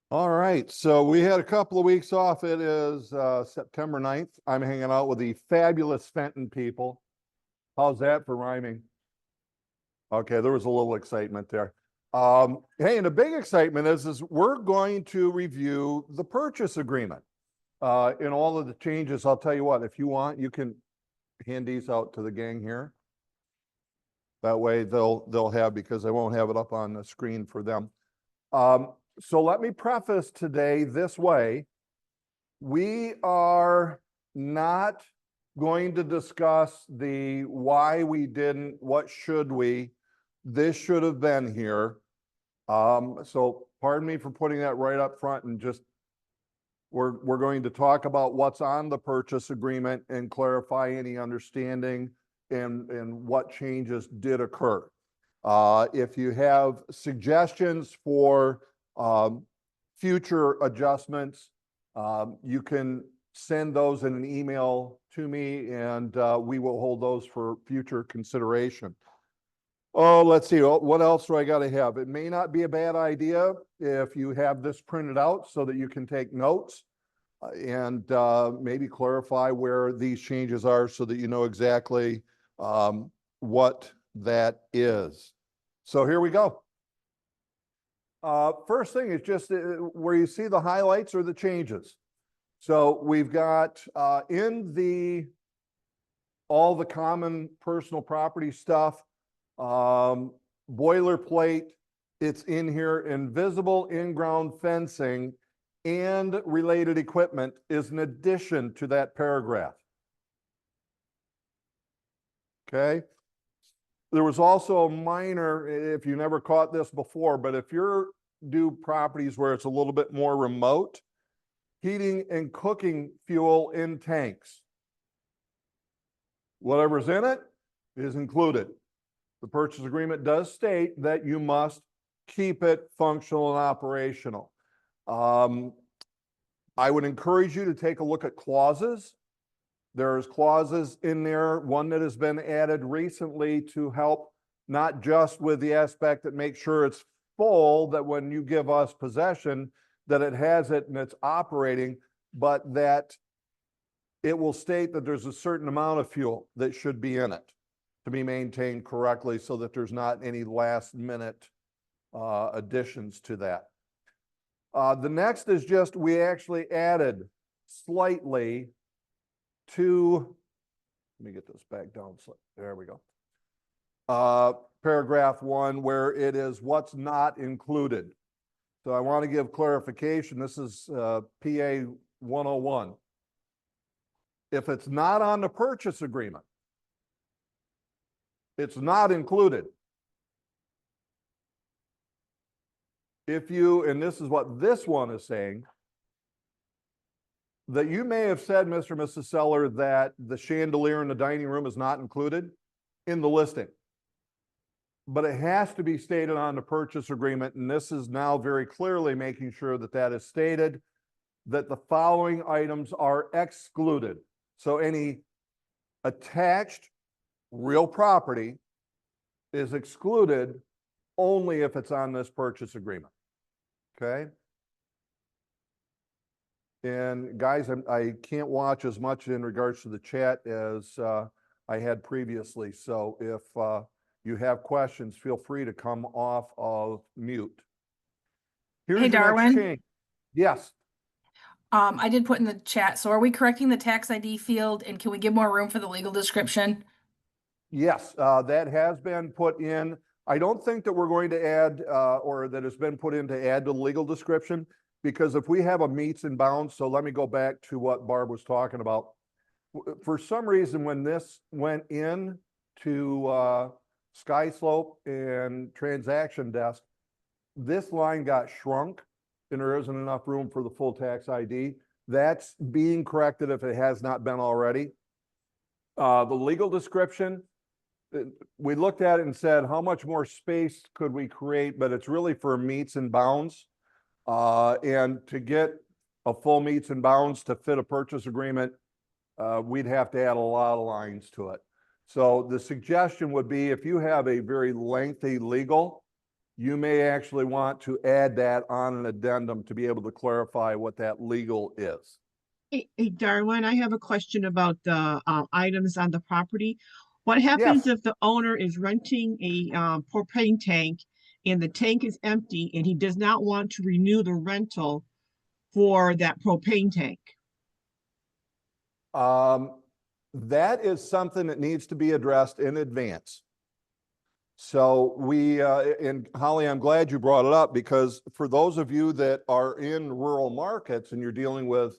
All right, so we had a couple of weeks off. It is September 9th. I'm hanging out with the fabulous Fenton people. How's that for rhyming? Okay, there was a little excitement there. Hey, and the big excitement is we're going to review the purchase agreement. In all of the changes, I'll tell you what, if you want, you can hand these out to the gang here. That way they'll have, because I won't have it up on the screen for them. So let me preface today this way. We are not going to discuss the why we didn't, what should we, this should have been here. So pardon me for putting that right up front, and just we're going to talk about what's on the purchase agreement and clarify any understanding and what changes did occur. If you have suggestions for future adjustments, you can send those in an email to me, and we will hold those for future consideration. Oh, let's see, what else do I got to have? It may not be a bad idea if you have this printed out so that you can take notes and maybe clarify where these changes are so that you know exactly what that is. So here we go. First thing is just where you see the highlights or the changes. So we've got in all the common personal property stuff, boilerplate, it's in here. Invisible in-ground fencing and related equipment is an addition to that paragraph. Okay. There was also a minor, if you never caught this before, but if you're do properties where it's a little bit more remote, heating and cooking fuel in tanks, whatever's in it is included. The purchase agreement does state that you must keep it functional and operational. I would encourage you to take a look at clauses. There's clauses in there, one that has been added recently to help not just with the aspect that makes sure it's full, that when you give us possession, that it has it and it's operating, but that it will state that there's a certain amount of fuel that should be in it to be maintained correctly so that there's not any last minute additions to that. The next is just, we actually added slightly to, let me get this back down. There we go. Paragraph 1, where it is what's not included. So I want to give clarification. This is PA 101. If it's not on the purchase agreement, it's not included. If you, and this is what this one is saying, that you may have said, Mr. and Mrs. Seller, that the chandelier in the dining room is not included in the listing. But it has to be stated on the purchase agreement, and this is now very clearly making sure that that is stated, that the following items are excluded. So any attached real property is excluded only if it's on this purchase agreement. Okay? And guys, I can't watch as much in regards to the chat as I had previously. So if you have questions, feel free to come off of mute. Here's Hey, your next Darwin. change. Yes. I did put in the chat. So are we correcting the tax ID field, and can we give more room for the legal description? Yes, that has been put in. I don't think that we're going to add, or that has been put in to add to the legal description, because if we have a meets and bounds, so let me go back to what Barb was talking about. For some reason, when this went in to SkySlope and transaction desk, this line got shrunk and there isn't enough room for the full tax ID. That's being corrected if it has not been already. The legal description, we looked at it and said, how much more space could we create? But it's really for meets and bounds. And to get a full meets and bounds to fit a purchase agreement, we'd have to add a lot of lines to it. So the suggestion would be, if you have a very lengthy legal, you may actually want to add that on an addendum to be able to clarify what that legal is. Hey, Darwin, I have a question about the items on the property. What happens Yes. if the owner is renting a propane tank and the tank is empty and he does not want to renew the rental for that propane tank? That is something that needs to be addressed in advance. So and Holly, I'm glad you brought it up, because for those of you that are in rural markets and you're dealing with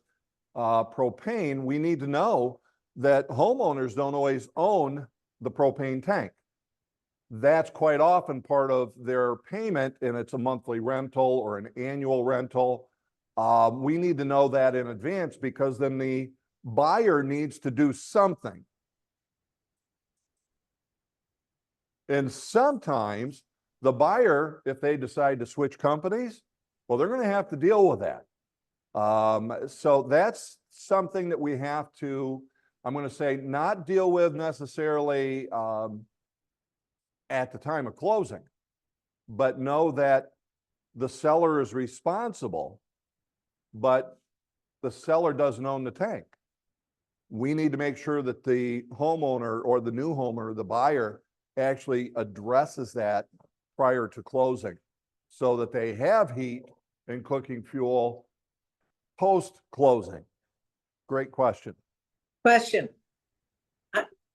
propane, we need to know that homeowners don't always own the propane tank. That's quite often part of their payment, and it's a monthly rental or an annual rental. We need to know that in advance, because then the buyer needs to do something. And sometimes the buyer, if they decide to switch companies, well, they're going to have to deal with that. So that's something that we have to, I'm going to say, not deal with necessarily at the time of closing, but know that the seller is responsible, but the seller doesn't own the tank. We need to make sure that the homeowner or the new homeowner, the buyer, actually addresses that prior to closing, so that they have heat and cooking fuel post-closing. Great question. Question.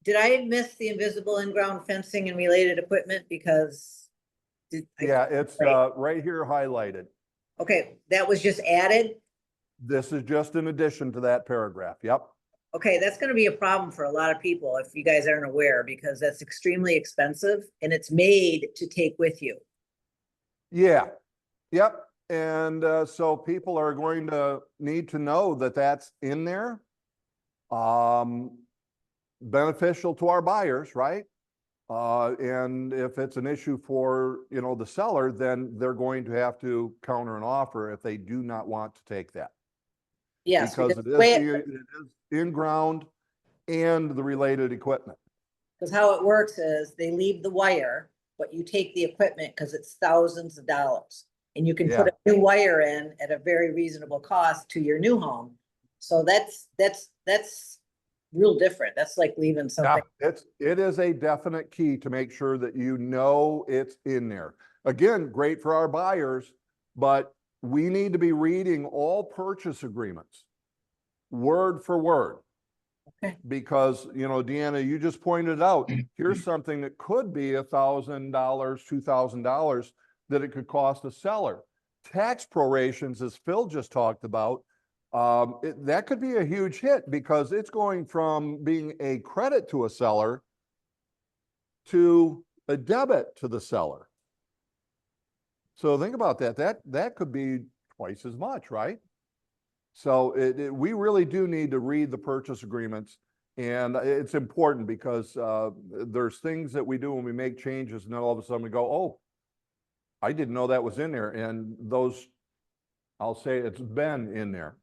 Did I miss the invisible in-ground fencing and related equipment? Because Yeah, it's right here highlighted. okay, that was just added. This is just in addition to that paragraph. Yep. Okay, that's going to be a problem for a lot of people if you guys aren't aware, because that's extremely expensive and it's made to take with you. Yeah. Yep. And so people are going to need to know that that's in there. Beneficial to our buyers, right? And if it's an issue for, the seller, then they're going to have to counter an offer if they do not want to take that. Yes, Because it is in ground and the related equipment. because how it works is they leave the wire, but you take the equipment because it's thousands of dollars. And you can put a new wire in at a very reasonable cost to your new home. So that's real different. That's like leaving Yeah, something. it is a definite key to make sure that you know it's in there. Again, great for our buyers, but we need to be reading all purchase agreements word for word. Okay. Because, Deanna, you just pointed out, here's something that could be $1,000, $2,000 that it could cost a seller. Tax prorations, as Phil just talked about, that could be a huge hit, because it's going from being a credit to a seller to a debit to the seller. So think about that. That could be twice as much, right? So we really do need to read the purchase agreements, and it's important, because there's things that we do when we make changes, and then all of a sudden we go, oh, I didn't know that was in there. And those, I'll say it's been in there.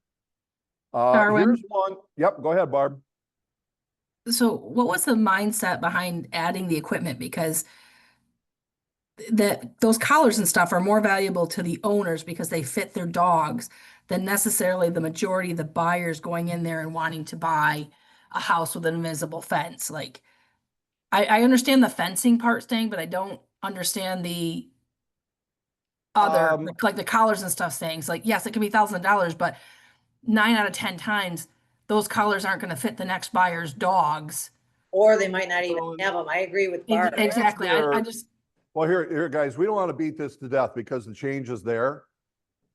Darwin? Here's one. Yep, go ahead, Barb. So what was the mindset behind adding the equipment? Because those collars and stuff are more valuable to the owners because they fit their dogs than necessarily the majority of the buyers going in there and wanting to buy a house with an invisible fence. Like, I understand the fencing part staying, but I don't understand the other, like the collars and stuff staying. So like, yes, it can be $1,000, but 9 out of 10 times those collars aren't going to fit the next buyer's dogs. Or they might not even have them. I agree with Barb. Exactly. I just. Well, here, guys, we don't want to beat this to death because the change is there.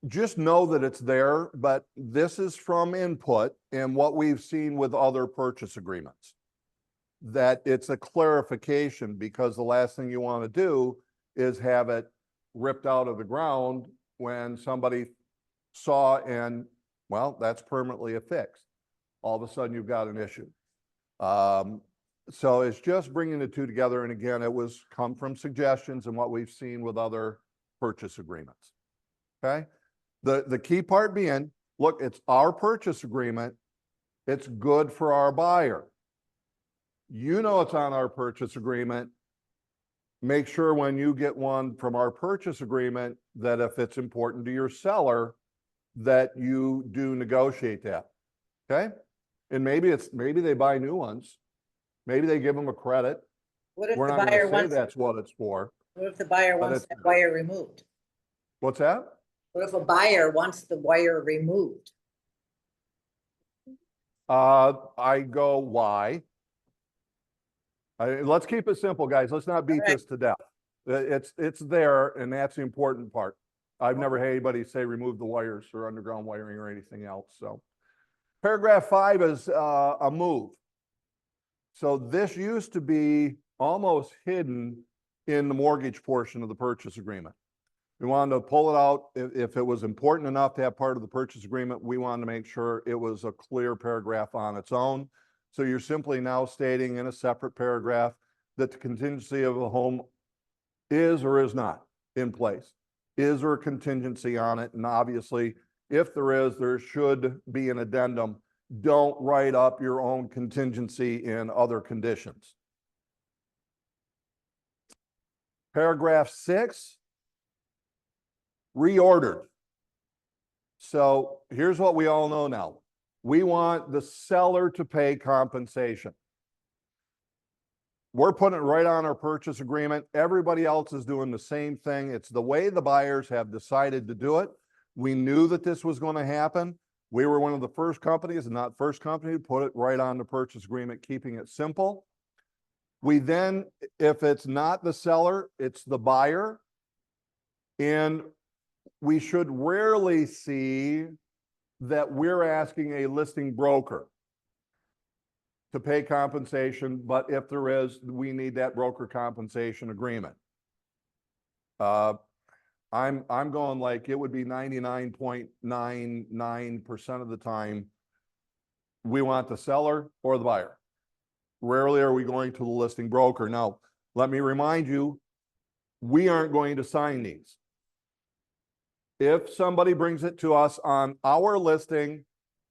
Just know that it's there, but this is from input and what we've seen with other purchase agreements. That it's a clarification, because the last thing you want to do is have it ripped out of the ground when somebody saw and, well, that's permanently affixed. All of a sudden you've got an issue. So it's just bringing the two together. And again, it was come from suggestions and what we've seen with other purchase agreements. Okay. The key part being, look, it's our purchase agreement. It's good for our buyer. It's on our purchase agreement. make sure when you get one from our purchase agreement, that if it's important to your seller, that you do negotiate that. Okay? And maybe they buy new ones. Maybe they give them a credit. What if We're the not buyer gonna say wants, that's what it's for. what if the buyer but wants it's- that wire removed? What's that? What if a buyer wants the wire removed? I go, why? Let's keep it simple, guys. Let's not beat Alright. this to death. It's there, and that's the important part. I've never had anybody say remove the wires or underground wiring or anything else, so. Paragraph 5 is a move. So this used to be almost hidden in the mortgage portion of the purchase agreement. We wanted to pull it out. If it was important enough to have part of the purchase agreement, we wanted to make sure it was a clear paragraph on its own. So you're simply now stating in a separate paragraph that the contingency of a home is or is not in place. Is there a contingency on it? And obviously, if there is, there should be an addendum. Don't write up your own contingency in other conditions. Paragraph 6, reordered. So here's what we all know now. We want the seller to pay compensation. We're putting it right on our purchase agreement. Everybody else is doing the same thing. It's the way the buyers have decided to do it. We knew that this was going to happen. We were one of the first companies, and not first company, to put it right on the purchase agreement, keeping it simple. We then, if it's not the seller, it's the buyer. And we should rarely see that we're asking a listing broker to pay compensation, but if there is, we need that broker compensation agreement. I'm going like it would be 99.99% of the time we want the seller or the buyer. Rarely are we going to the listing broker. Now, let me remind you, we aren't going to sign these. If somebody brings it to us on our listing,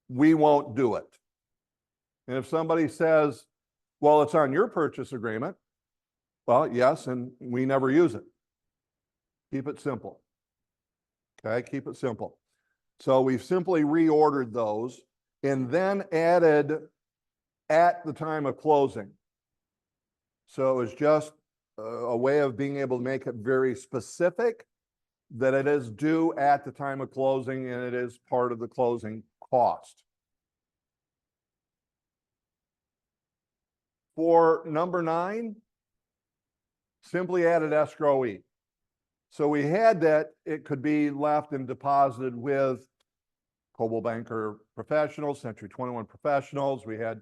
we won't do it. And if somebody says, well, it's on your purchase agreement, well, yes, and we never use it. Keep it simple. Okay, keep it simple. So we've simply reordered those and then added at the time of closing. So it was just a way of being able to make it very specific that it is due at the time of closing and it is part of the closing cost. For number 9, simply added escrowee. So we had that it could be left and deposited with Coldwell Banker Professionals, Century 21 Professionals. We had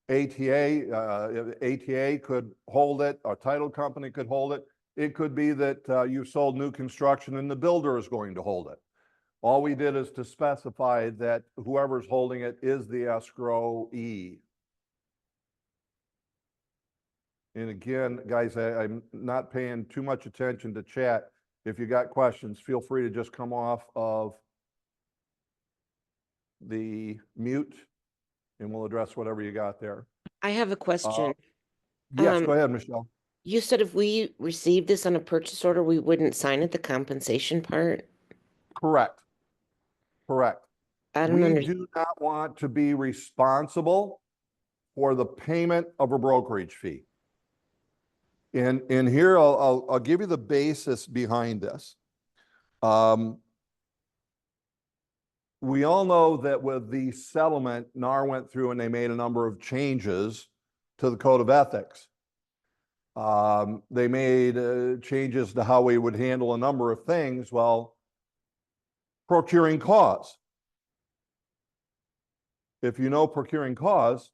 ATA. ATA could hold it. A title company could hold it. It could be that you sold new construction and the builder is going to hold it. All we did is to specify that whoever's holding it is the escrowee. And again, guys, I'm not paying too much attention to chat. If you got questions, feel free to just come off of the mute and we'll address whatever you got there. I have a question. Yes, go ahead, Michelle. You said if we received this on a purchase order, we wouldn't sign it, the compensation part? Correct. Correct. I don't We understand. do not want to be responsible for the payment of a brokerage fee. And here I'll give you the basis behind this. We all know that with the settlement, NAR went through and they made a number of changes to the Code of Ethics. They made changes to how we would handle a number of things. Well, procuring cause. If you know procuring cause,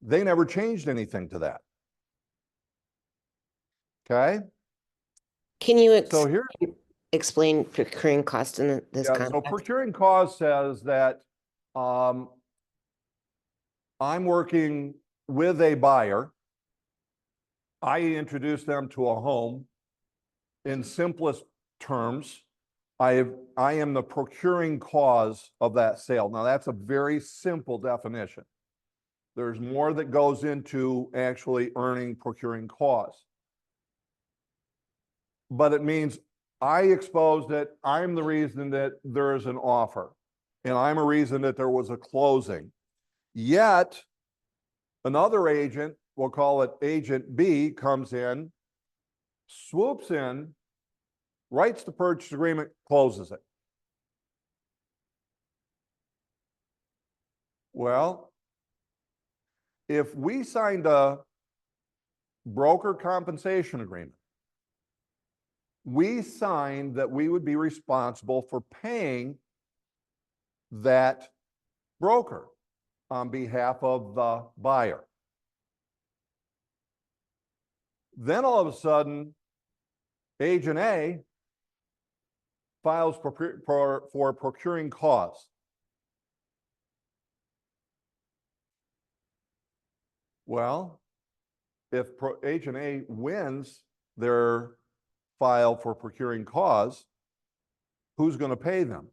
they never changed anything to that. Okay? Can you So here, explain procuring cost in this yeah, so context? procuring cause says that I'm working with a buyer. I introduce them to a home. In simplest terms, I am the procuring cause of that sale. Now, that's a very simple definition. There's more that goes into actually earning procuring cause. but it means I exposed it. I'm the reason that there is an offer. And I'm a reason that there was a closing. Yet another agent, we'll call it agent B, comes in, swoops in, writes the purchase agreement, closes it. Well, if we signed a broker compensation agreement, we signed that we would be responsible for paying that broker on behalf of the buyer. Then all of a sudden, agent A files for procuring cause. Well, if agent A wins their file for procuring cause, who's going to pay them?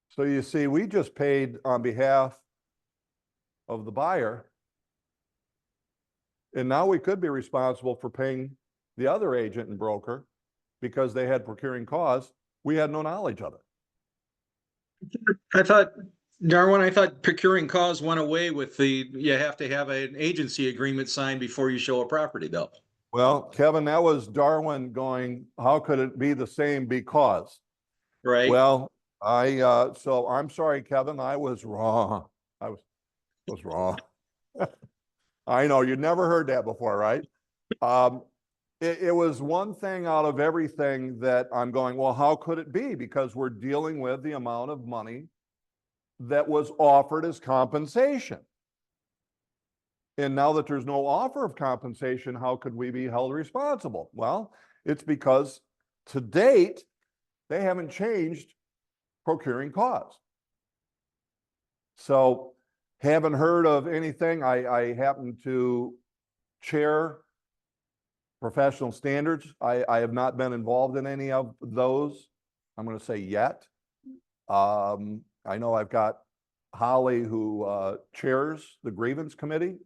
So you see, we just paid on behalf of the buyer. And now we could be responsible for paying the other agent and broker because they had procuring cause. We had no knowledge of it. I thought, Darwin, I thought procuring cause went away with you have to have an agency agreement signed before you show a property bill. Well, Kevin, that was Darwin going, how could it be the same because? Right? Well, so I'm sorry, Kevin, I was wrong. I was wrong. I know, you'd never heard that before, right? It was one thing out of everything that I'm going, well, how could it be? Because we're dealing with the amount of money that was offered as compensation. And now that there's no offer of compensation, how could we be held responsible? Well, it's because to date, they haven't changed procuring cause. So haven't heard of anything. I happen to chair professional standards. I have not been involved in any of those. I'm going to say yet. I know I've got Holly who chairs the grievance committee.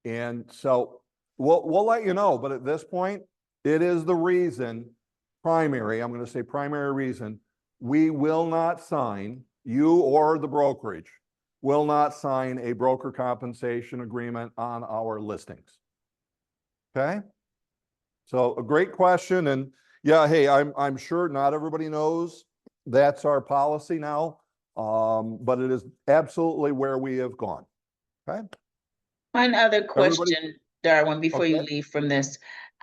And so we'll let you know, but at this point, it is the reason, I'm going to say primary reason, we will not sign, you or the brokerage, will not sign a broker compensation agreement on our listings. Okay? So a great question. And yeah, hey, I'm sure not everybody knows that's our policy now, but it is absolutely where we have gone. Okay? One other Everybody- question, Darwin, before you Okay. leave from this.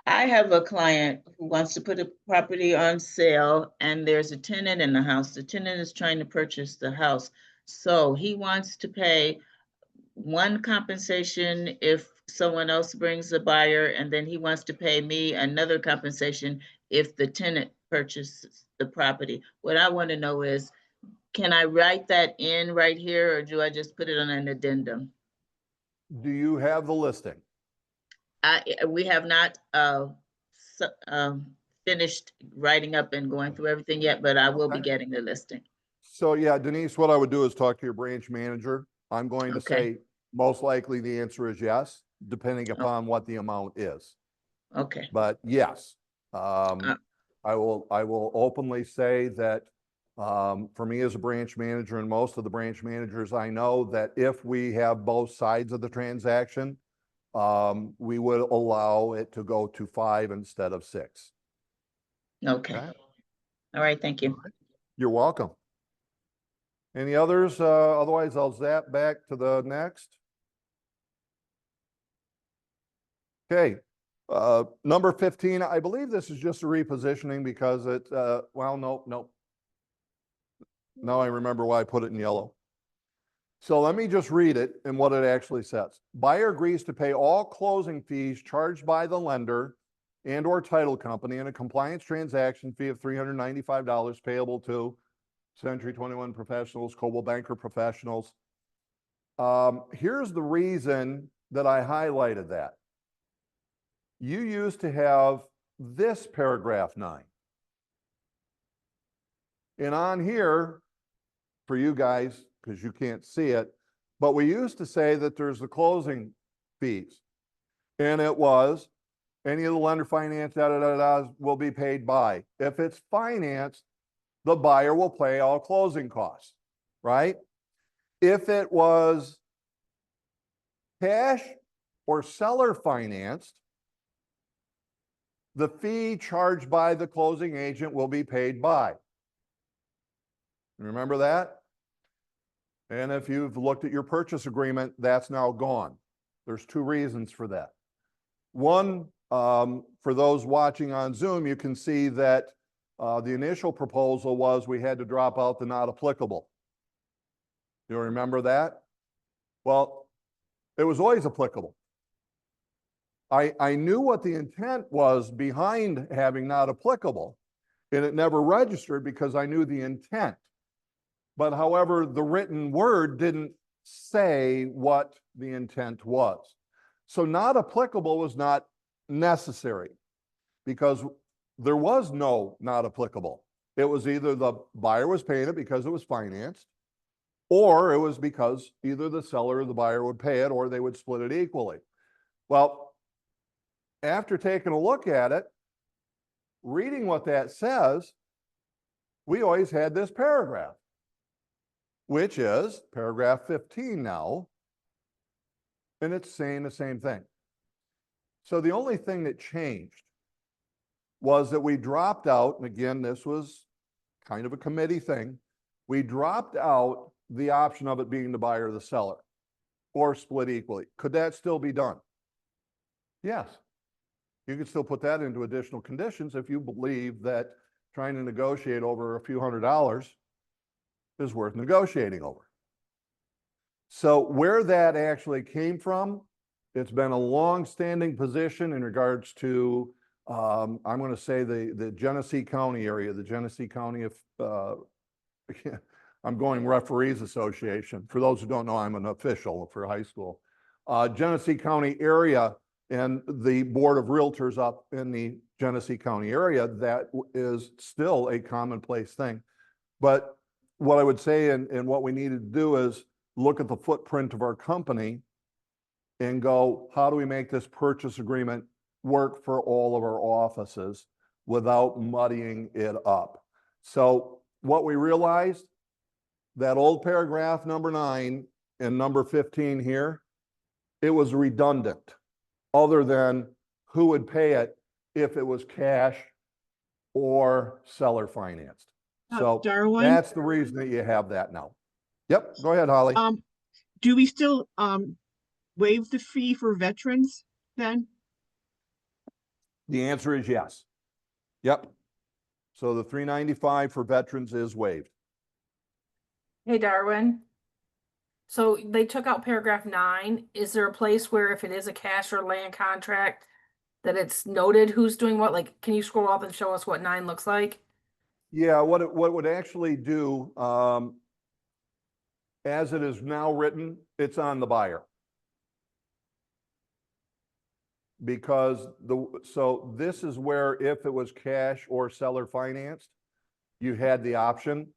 I have a client who wants to put a property on sale and there's a tenant in the house. The tenant is trying to purchase the house. So he wants to pay one compensation if someone else brings a buyer, and then he wants to pay me another compensation if the tenant purchases the property. What I want to know is, can I write that in right here, or do I just put it on an addendum? Do you have the listing? We have not finished writing up and going through everything yet, but I will be Okay. getting the listing. So yeah, Denise, what I would do is talk to your branch manager. I'm going to Okay. say most likely the answer is yes, depending upon what the amount is. Okay, But yes, I will openly say that for me as a branch manager and most of the branch managers, I know that if we have both sides of the transaction, we would allow it to go to 5 instead of 6. okay. Okay. All right, thank you. You're welcome. Any others? Otherwise, I'll zap back to the next. Okay. Number 15, I believe this is just a repositioning because it, well, no. Now I remember why I put it in yellow. So let me just read it and what it actually says. Buyer agrees to pay all closing fees charged by the lender and or title company in a compliance transaction fee of $395 payable to Century 21 Professionals, Coldwell Banker Professionals. Here's the reason that I highlighted that. You used to have this paragraph 9. And on here, for you guys, because you can't see it, but we used to say that there's the closing fees. And it was, any of the lender finance, will be paid by. If it's financed, the buyer will pay all closing costs, right? If it was cash or seller financed, the fee charged by the closing agent will be paid by. Remember that? And if you've looked at your purchase agreement, that's now gone. There's two reasons for that. One, for those watching on Zoom, you can see that the initial proposal was we had to drop out the not applicable. You remember that? Well, it was always applicable. I knew what the intent was behind having not applicable, and it never registered because I knew the intent. But however, the written word didn't say what the intent was. So not applicable was not necessary because there was no not applicable. It was either the buyer was paying it because it was financed, or it was because either the seller or the buyer would pay it or they would split it equally. Well, after taking a look at it, reading what that says, we always had this paragraph, which is paragraph 15 now, and it's saying the same thing. So the only thing that changed was that we dropped out, and again, this was kind of a committee thing, we dropped out the option of it being the buyer or the seller, or split equally. Could that still be done? Yes. You could still put that into additional conditions if you believe that trying to negotiate over a few $100s is worth negotiating over. So where that actually came from, it's been a long-standing position in regards to, I'm going to say the Genesee County area, the Genesee County of, I'm going Referees Association. For those who don't know, I'm an official for high school. Genesee County area and the Board of Realtors up in the Genesee County area, that is still a commonplace thing. But what I would say and what we needed to do is look at the footprint of our company and go, how do we make this purchase agreement work for all of our offices without muddying it up? So what we realized, that old paragraph number 9 and number 15 here, it was redundant, other than who would pay it if it was cash or seller financed. So Darwin? that's the reason that you have that now. Yep, go ahead, Holly. Do we still waive the fee for veterans then? The answer is yes. Yep. So the $395 for veterans is waived. Hey, Darwin. So they took out paragraph 9. Is there a place where if it is a cash or land contract, that it's noted who's doing what? Like, can you scroll up and show us what 9 looks like? Yeah, what it would actually do, as it is now written, it's on the buyer. Because so this is where if it was cash or seller financed, you had the option.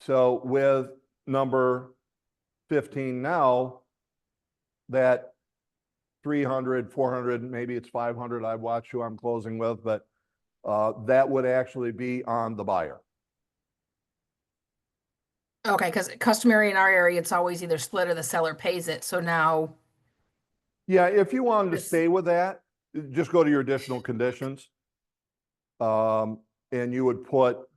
So with number 15 now, that 300, 400, maybe it's 500, I've watched who I'm closing with, but that would actually be on the buyer. Okay, because customary in our area, it's always either split or the seller pays it. So now, Yeah, if you wanted to This- stay with that, just go to your additional conditions. And you would put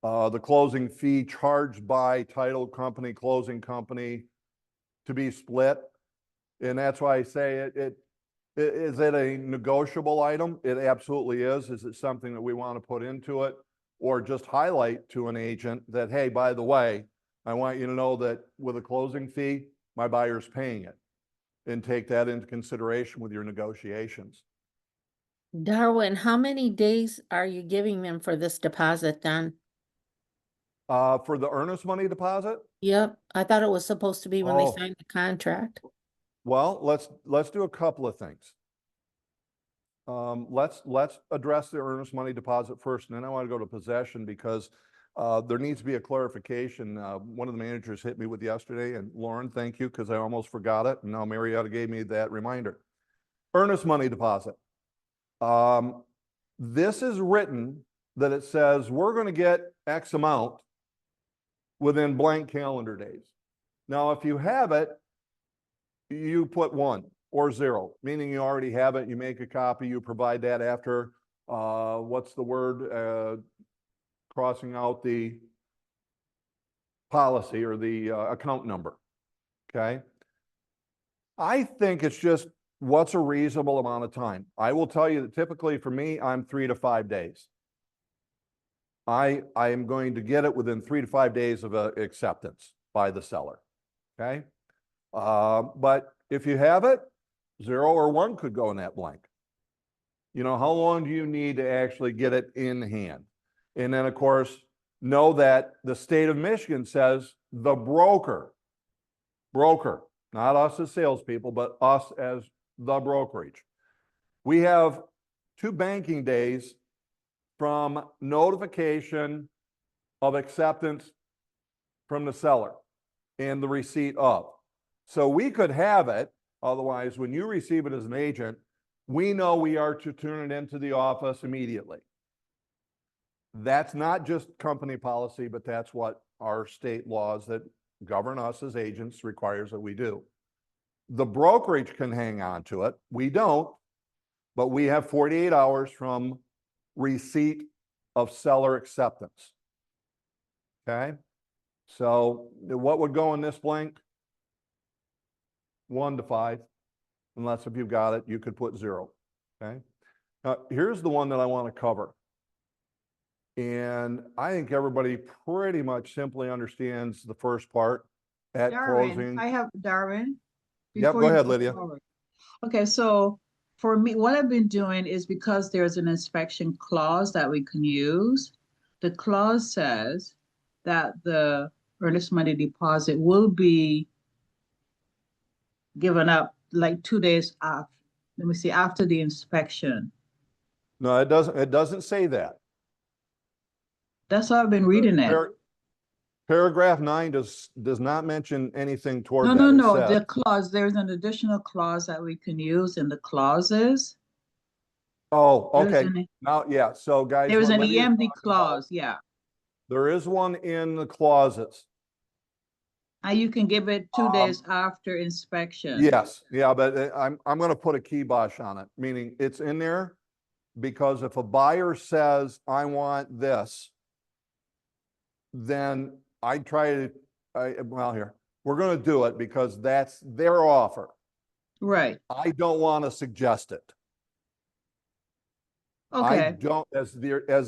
the closing fee charged by title company, closing company to be split. And that's why I say is it a negotiable item? It absolutely is. Is it something that we want to put into it? Or just highlight to an agent that, hey, by the way, I want you to know that with a closing fee, my buyer's paying it. And take that into consideration with your negotiations. Darwin, how many days are you giving them for this deposit then? For the earnest money deposit, Yep, I thought it was supposed to be when they Oh. signed the contract. well, let's do a couple of things. Let's address the earnest money deposit first, and then I want to go to possession because there needs to be a clarification. One of the managers hit me with yesterday, and Lauren, thank you, because I almost forgot it, and now Marietta gave me that reminder. Earnest money deposit. This is written that it says we're going to get X amount within blank calendar days. Now, if you have it, you put 1 or 0, meaning you already have it, you make a copy, you provide that after, what's the word, crossing out the policy or the account number, okay? I think it's just what's a reasonable amount of time. I will tell you that typically for me, I'm 3 to 5 days. I am going to get it within 3 to 5 days of acceptance by the seller, okay? But if you have it, 0 or 1 could go in that blank. You know, how long do you need to actually get it in hand? And then, of course, know that the state of Michigan says the broker, not us as salespeople, but us as the brokerage. We have 2 banking days from notification of acceptance from the seller and the receipt of. So we could have it, otherwise, when you receive it as an agent, we know we are to turn it into the office immediately. That's not just company policy, but that's what our state laws that govern us as agents requires that we do. The brokerage can hang on to it. We don't, but we have 48 hours from receipt of seller acceptance. Okay? So what would go in this blank? 1 to 5, unless if you've got it, you could put 0. Okay? Now, here's the one that I want to cover. And I think everybody pretty much simply understands the first part at closing. Darwin. Yep, before go you ahead, go Lydia. forward. Okay, so for me, what I've been doing is because there's an inspection clause that we can use. The clause says that the earnest money deposit will be given up like 2 days after, let me see, after the inspection. No, it doesn't say that. That's how I've been reading it. Paragraph 9 does not mention anything toward No, that. no, It no, says- the clause, there's an additional clause that we can use in the clauses. Oh, There's okay. an- Now, yeah, so guys. There's what an Lydia's EMD talking about, clause, yeah. There is one in the clauses. And you can give it 2 days after inspection. Yes, yeah, but I'm going to put a kibosh on it, meaning it's in there because if a buyer says, I want this, then I try to, well, here, we're going to do it because that's their offer. Right, I don't want to suggest it. I okay, don't, as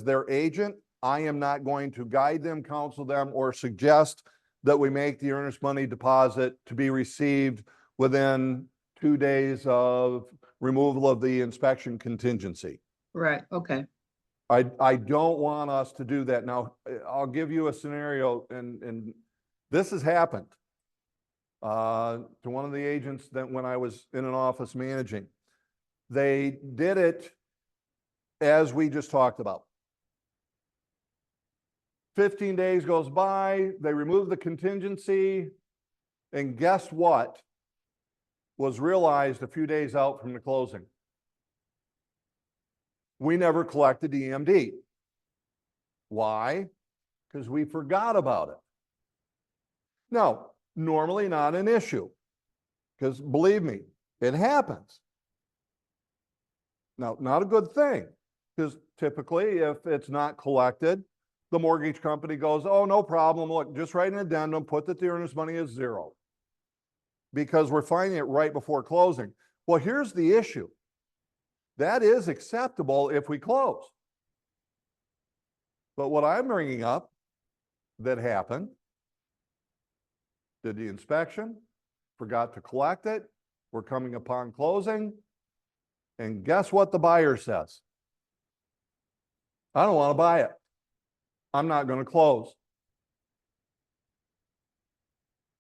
their agent, I am not going to guide them, counsel them, or suggest that we make the earnest money deposit to be received within 2 days of removal of the inspection contingency. right, okay. I don't want us to do that. Now, I'll give you a scenario, and this has happened to one of the agents that when I was in an office managing. They did it as we just talked about. 15 days goes by, they remove the contingency, and guess what was realized a few days out from the closing? We never collected the EMD. Why? Because we forgot about it. No, normally not an issue, because believe me, it happens. Now, not a good thing, because typically if it's not collected, the mortgage company goes, oh, no problem. Look, just write an addendum, put that the earnest money is 0. Because we're finding it right before closing. Well, here's the issue. That is acceptable if we close. But what I'm bringing up that happened, did the inspection, forgot to collect it, we're coming upon closing, and guess what the buyer says? I don't want to buy it. I'm not going to close.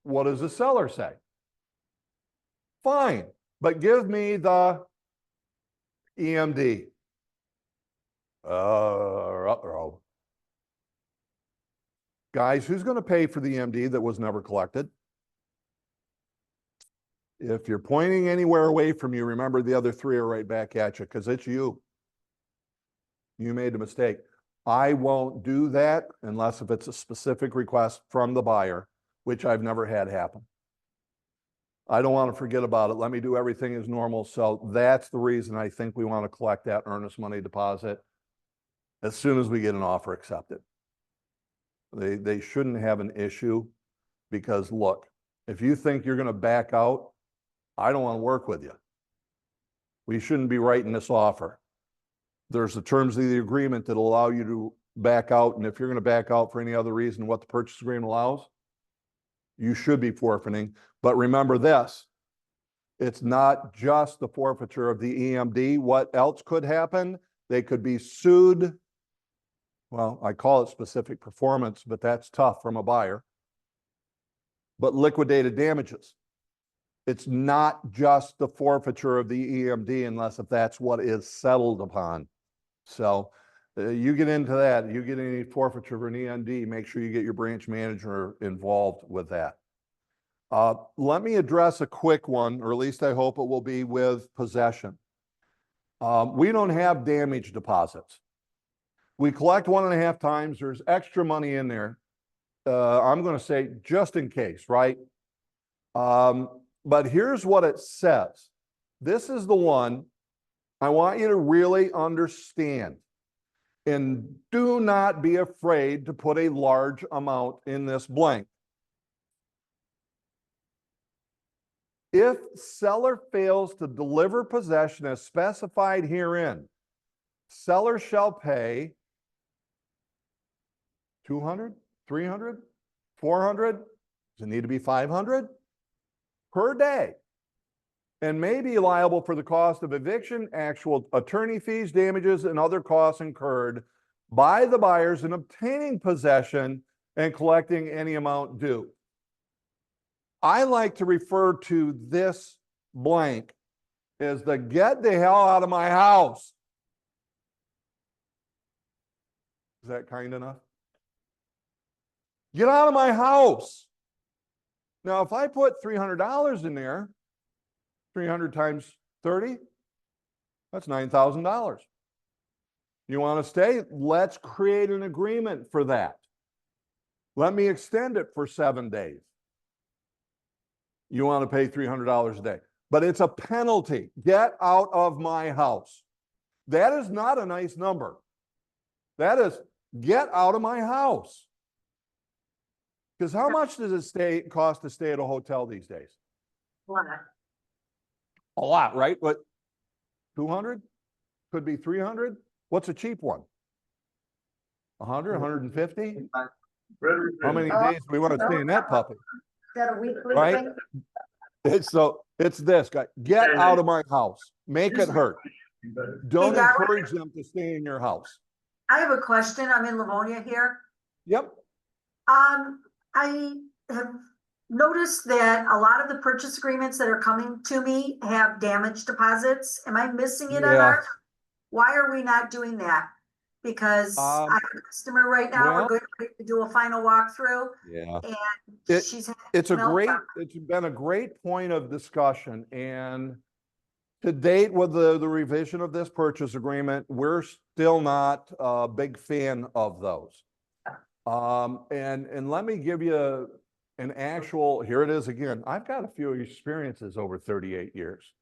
What does the seller say? Fine, but give me the EMD. Uh-oh. Guys, who's going to pay for the EMD that was never collected? If you're pointing anywhere away from you, remember the other three are right back at you because it's you. You made a mistake. I won't do that unless if it's a specific request from the buyer, which I've never had happen. I don't want to forget about it. Let me do everything as normal. So that's the reason I think we want to collect that earnest money deposit as soon as we get an offer accepted. They shouldn't have an issue because look, if you think you're going to back out, I don't want to work with you. We shouldn't be writing this offer. There's the terms of the agreement that allow you to back out. And if you're going to back out for any other reason, what the purchase agreement allows, you should be forfeiting. But remember this, it's not just the forfeiture of the EMD. What else could happen? They could be sued. Well, I call it specific performance, but that's tough from a buyer. But liquidated damages. It's not just the forfeiture of the EMD unless if that's what is settled upon. So you get into that, you get any forfeiture of an EMD, make sure you get your branch manager involved with that. Let me address a quick one, or at least I hope it will be with possession. We don't have damage deposits. We collect 1.5 times. There's extra money in there. I'm going to say just in case, right? But here's what it says. This is the one I want you to really understand. And do not be afraid to put a large amount in this blank. If seller fails to deliver possession as specified herein, seller shall pay $200, $300, $400, does it need to be $500 per day, and may be liable for the cost of eviction, actual attorney fees, damages, and other costs incurred by the buyers in obtaining possession and collecting any amount due. I like to refer to this blank as the get the hell out of my house. Is that kind enough? Get out of my house. Now, if I put $300 in there, 300 times 30, that's $9,000. You want to stay? Let's create an agreement for that. Let me extend it for 7 days. You want to pay $300 a day, but it's a penalty. Get out of my house. That is not a nice number. That is get out of my house. Because how much does it cost to stay at a hotel these days? A lot, right? What, 200? Could be 300? What's a cheap one? 100, 150? How many days do we want to stay in that puppy? That a weekly Right? thing? It's this guy. Get out of my house. Make it hurt. Don't Hey, Darwin. encourage them to stay in your house. I have a question. I'm in Livonia here. Yep. I have noticed that a lot of the purchase agreements that are coming to me have damage deposits. Am I missing it on Yeah. ours? Why are we not doing that? Because I'm a customer right now. well- We're going to do a final walkthrough Yeah. and It- she's. It's a meltdown. great, it's been a great point of discussion, and to date with the revision of this purchase agreement, we're still not a big fan of those. And let me give you an actual, here it is again. I've got a few experiences over 38 years.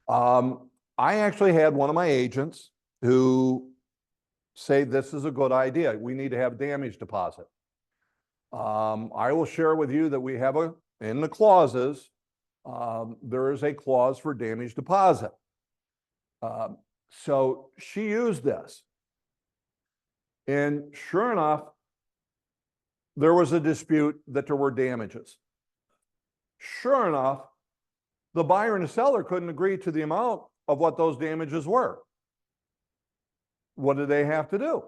I actually had one of my agents who say this is a good idea. We need to have damage deposit. I will share with you that we have in the clauses, there is a clause for damage deposit. So she used this. And sure enough, there was a dispute that there were damages. Sure enough, the buyer and the seller couldn't agree to the amount of what those damages were. What did they have to do?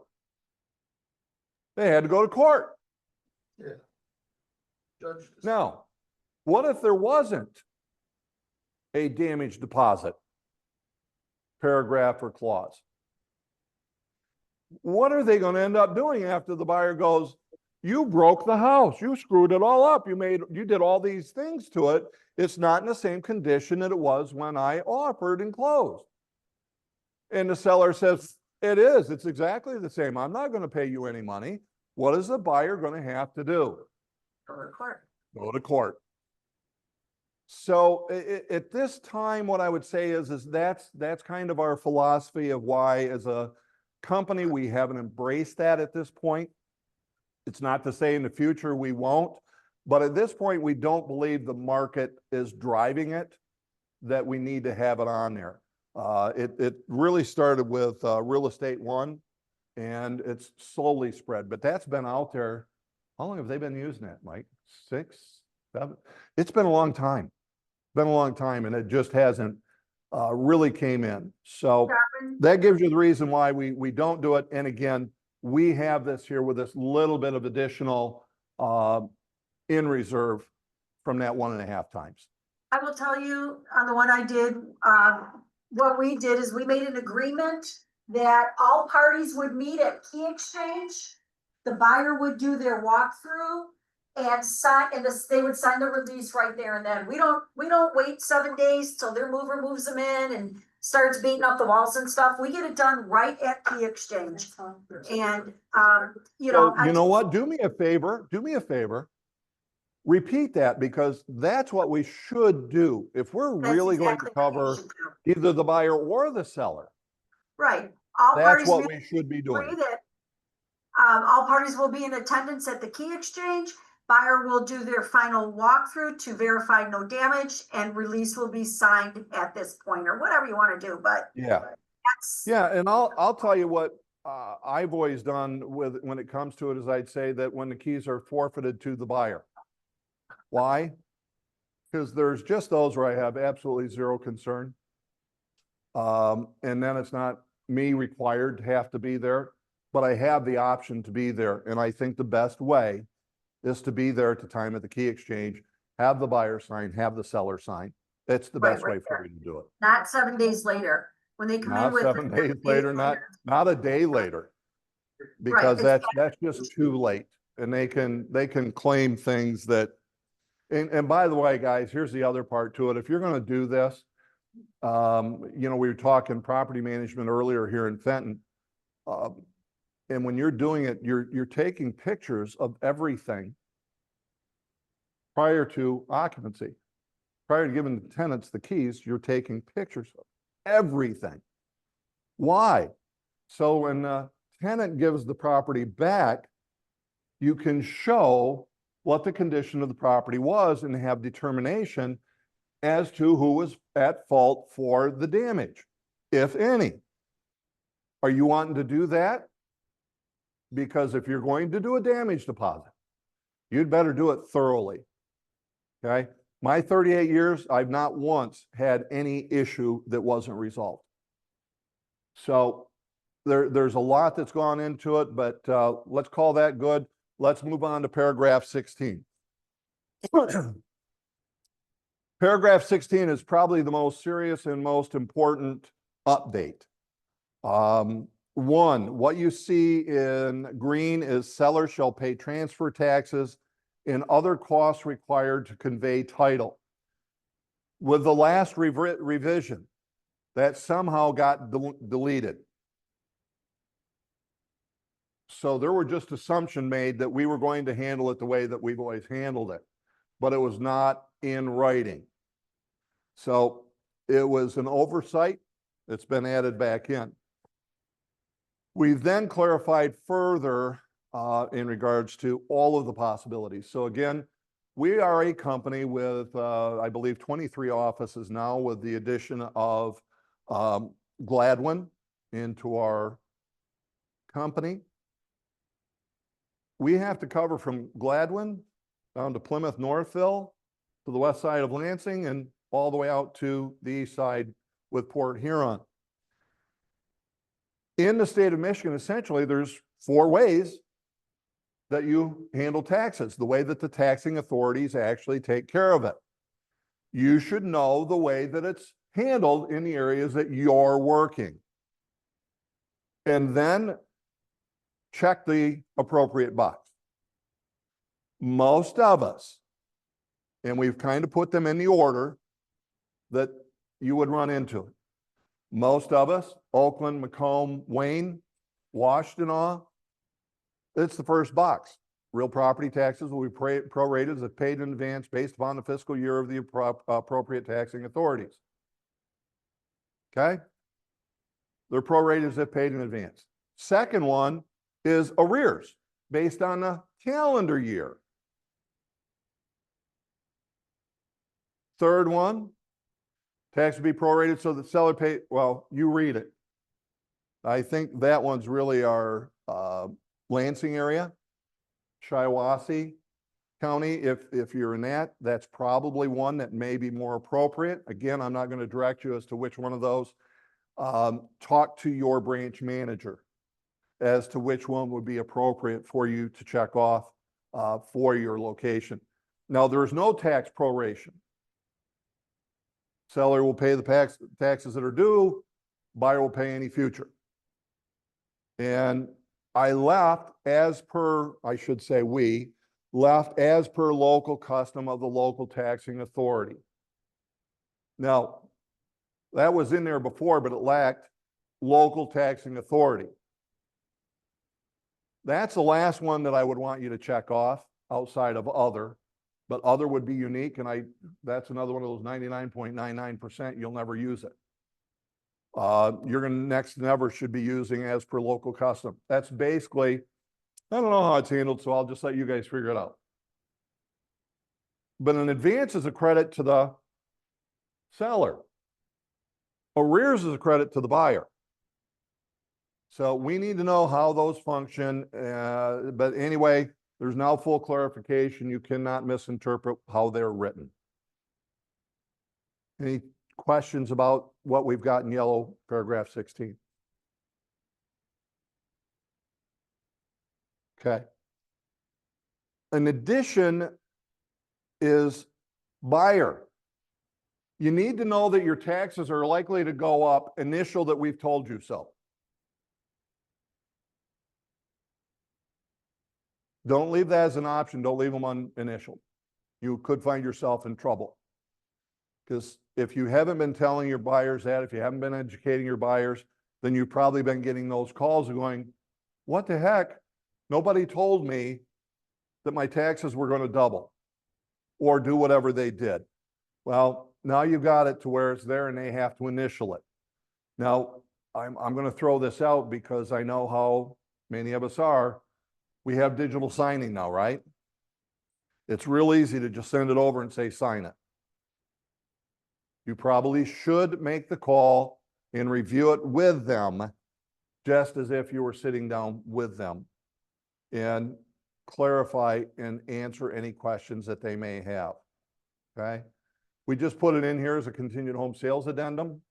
They had to go to court. Yeah. Judge. Now, what if there wasn't a damage deposit paragraph or clause? What are they going to end up doing after the buyer goes, You broke the house. You screwed it all up. You did all these things to it. It's not in the same condition that it was when I offered and closed. And the seller says, it is. It's exactly the same. I'm not going to pay you any money. What is the buyer going to have to do? Go to court. Go to court. So at this time, what I would say is that's kind of our philosophy of why, as a company, we haven't embraced that at this point. It's not to say in the future we won't, but at this point, we don't believe the market is driving it, that we need to have it on there. It really started with Real Estate One, and it's slowly spread, but that's been out there. How long have they been using that, Mike? 6, 7? It's been a long time. Been a long time, and it just hasn't really came in. So that gives you the reason why we don't do it. And again, we have this here with this little bit of additional in reserve from that 1.5 times. I will tell you on the one I did, what we did is we made an agreement that all parties would meet at Key Exchange. The buyer would do their walkthrough and sign, and they would sign the release right there and then. We don't wait 7 days till their mover moves them in and starts beating up the walls and stuff. We get it done right at Key Exchange. And, you know. So, you know what? Do me a favor. Repeat that, because that's what we should do. If we're really going to cover either the buyer or the seller. Right. All that's parties what we should be doing. agree that, all parties will be in attendance at the Key Exchange. Buyer will do their final walkthrough to verify no damage, and release will be signed at this point, or whatever you want to do. But yeah, that's, yeah. And I'll tell you what I've always done with when it comes to it is I'd say that when the keys are forfeited to the buyer. Why? Because there's just those where I have absolutely zero concern. And then it's not me required to have to be there, but I have the option to be there. And I think the best way is to be there at the time of the Key Exchange, have the buyer sign, have the seller sign. That's the best way for you to do it. not 7 days later when they come in Not with 7 days later, not a day later, because that's just too late. And they can claim things that. And by the way, guys, here's the other part to it. If you're going to do this, you know, we were talking property management earlier here in Fenton. And when you're doing it, you're taking pictures of everything prior to occupancy. Prior to giving the tenants the keys, you're taking pictures of everything. Why? So when the tenant gives the property back, you can show what the condition of the property was and have determination as to who was at fault for the damage, if any. Are you wanting to do that? Because if you're going to do a damage deposit, you'd better do it thoroughly. Okay? My 38 years, I've not once had any issue that wasn't resolved. So there's a lot that's gone into it, but let's call that good. Let's move on to paragraph 16. Paragraph 16 is probably the most serious and most important update. One, what you see in green is seller shall pay transfer taxes and other costs required to convey title. With the last revision, that somehow got deleted. So there were just assumption made that we were going to handle it the way that we've always handled it, but it was not in writing. So it was an oversight. It's been added back in. We've then clarified further in regards to all of the possibilities. So again, we are a company with, I believe, 23 offices now, with the addition of Gladwin into our company. We have to cover from Gladwin down to Plymouth, Northville, to the west side of Lansing, and all the way out to the east side with Port Huron. In the state of Michigan, essentially, there's 4 ways that you handle taxes, the way that the taxing authorities actually take care of it. You should know the way that it's handled in the areas that you're working. And then check the appropriate box. most of us, and we've kind of put them in the order that you would run into. Most of us, Oakland, Macomb, Wayne, Washtenaw, it's the first box. Real property taxes will be prorated as paid in advance based upon the fiscal year of the appropriate taxing authorities. Okay? They're prorated as paid in advance. Second one is arrears based on the calendar year. Third one, tax will be prorated so that seller pay, well, you read it. I think that one's really our Lansing area, Shiawassee County. If you're in that, that's probably one that may be more appropriate. Again, I'm not going to direct you as to which one of those. Talk to your branch manager as to which one would be appropriate for you to check off for your location. Now, there's no tax proration. Seller will pay the taxes that are due, buyer will pay any future. And I left as per, I should say we, left as per local custom of the local taxing authority. Now, that was in there before, but it lacked local taxing authority. That's the last one that I would want you to check off outside of other, but other would be unique, and that's another one of those 99.99%, you'll never use it. You're going to next never should be using as per local custom. That's basically, I don't know how it's handled, so I'll just let you guys figure it out. But an advance is a credit to the seller. Arrears is a credit to the buyer. So we need to know how those function. But anyway, there's now full clarification. You cannot misinterpret how they're written. Any questions about what we've got in yellow, paragraph 16? Okay. An addition is buyer. You need to know that your taxes are likely to go up, initial that we've told you so. Don't leave that as an option. Don't leave them on initial. You could find yourself in trouble. Because if you haven't been telling your buyers that, if you haven't been educating your buyers, then you've probably been getting those calls and going, what the heck? Nobody told me that my taxes were going to double or do whatever they did. Well, now you've got it to where it's there and they have to initial it. Now, I'm going to throw this out because I know how many of us are. We have digital signing now, right? It's real easy to just send it over and say, sign it. You probably should make the call and review it with them, just as if you were sitting down with them, and clarify and answer any questions that they may have. Okay? We just put it in here as a continued home sales addendum.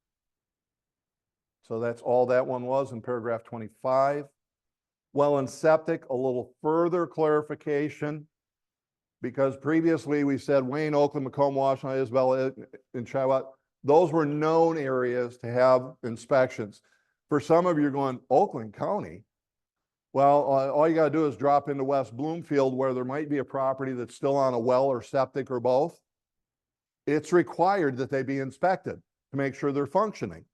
So that's all that one was in paragraph 25. Well, and septic, a little further clarification, because previously we said Wayne, Oakland, Macomb, Washtenaw, Isabella, and Shiawassee, those were known areas to have inspections. For some of you are going, Oakland County? Well, all you got to do is drop into West Bloomfield where there might be a property that's still on a well or septic or both. It's required that they be inspected to make sure they're functioning.